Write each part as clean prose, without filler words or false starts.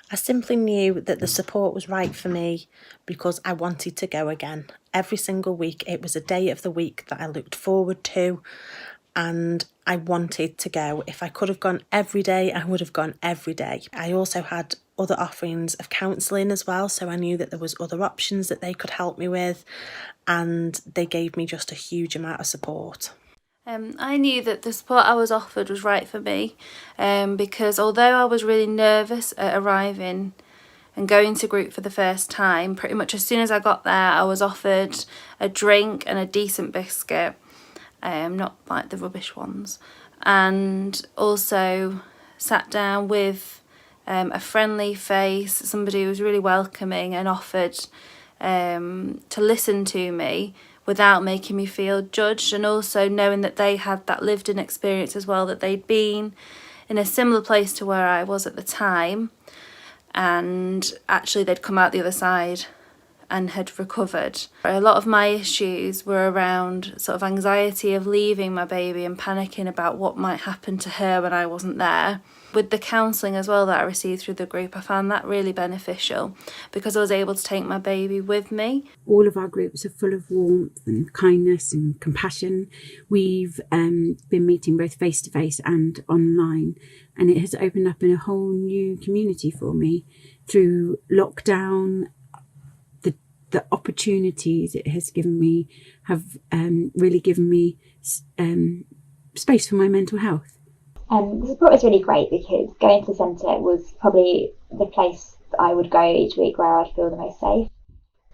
I simply knew that the support was right for me because I wanted to go again. Every single week, it was a day of the week that I looked forward to, and I wanted to go. If I could have gone every day, I would have gone every day. I also had other offerings of counselling as well, so I knew that there was other options that they could help me with, and they gave me just a huge amount of support. I knew that the support I was offered was right for me, because although I was really nervous at arriving and going to group for the first time, pretty much as soon as I got there I was offered a drink and a decent biscuit, not like the rubbish ones, and also sat down with a friendly face, somebody who was really welcoming and offered to listen to me without making me feel judged, and also knowing that they had that lived in experience as well, that they'd been in a similar place to where I was at the time, and actually they'd come out the other side and had recovered. A lot of my issues were around sort of anxiety of leaving my baby and panicking about what might happen to her when I wasn't there. With the counselling as well that I received through the group, I found that really beneficial because I was able to take my baby with me. All of our groups are full of warmth and kindness and compassion. We've been meeting both face-to-face and online, and it has opened up in a whole new community for me. Through lockdown, the opportunities it has given me have really given me space for my mental health. The support was really great because going to the centre was probably the place that I would go each week where I'd feel the most safe.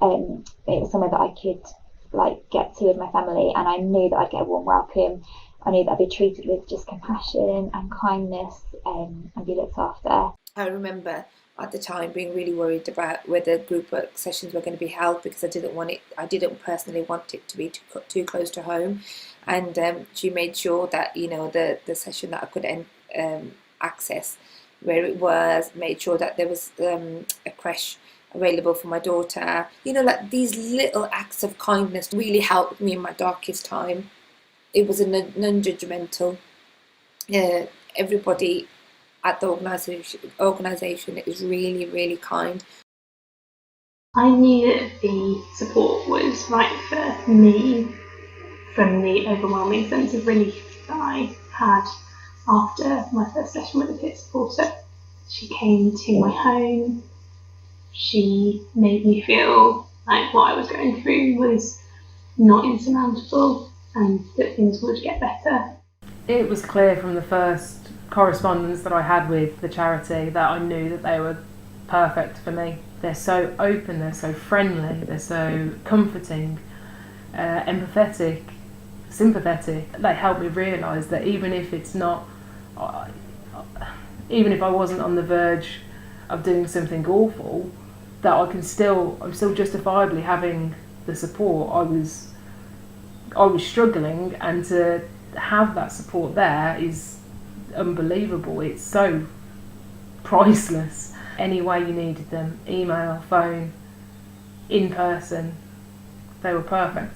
It was somewhere that I could get to with my family, and I knew that I'd get a warm welcome. I knew that I'd be treated with just compassion and kindness, and be looked after. I remember at the time being really worried about whether group work sessions were going to be held because I didn't personally want it to be too close to home, and she made sure that the session that I could access where it was, made sure that there was a creche available for my daughter. These little acts of kindness really helped me in my darkest time. It was a non-judgmental. Everybody at the organisation is really, really kind. I knew that the support was right for me from the overwhelming sense of relief that I had after my first session with a peer supporter. She came to my home. She made me feel like what I was going through was not insurmountable and that things would get better. It was clear from the first correspondence that I had with the charity that I knew that they were perfect for me. They're so open, they're so friendly, they're so comforting, empathetic, sympathetic. They help me realise that even if I wasn't on the verge of doing something awful, that I'm still justifiably having the support. I was struggling, and to have that support there is unbelievable. It's so priceless. Any way you needed them, email, phone, in person, they were perfect.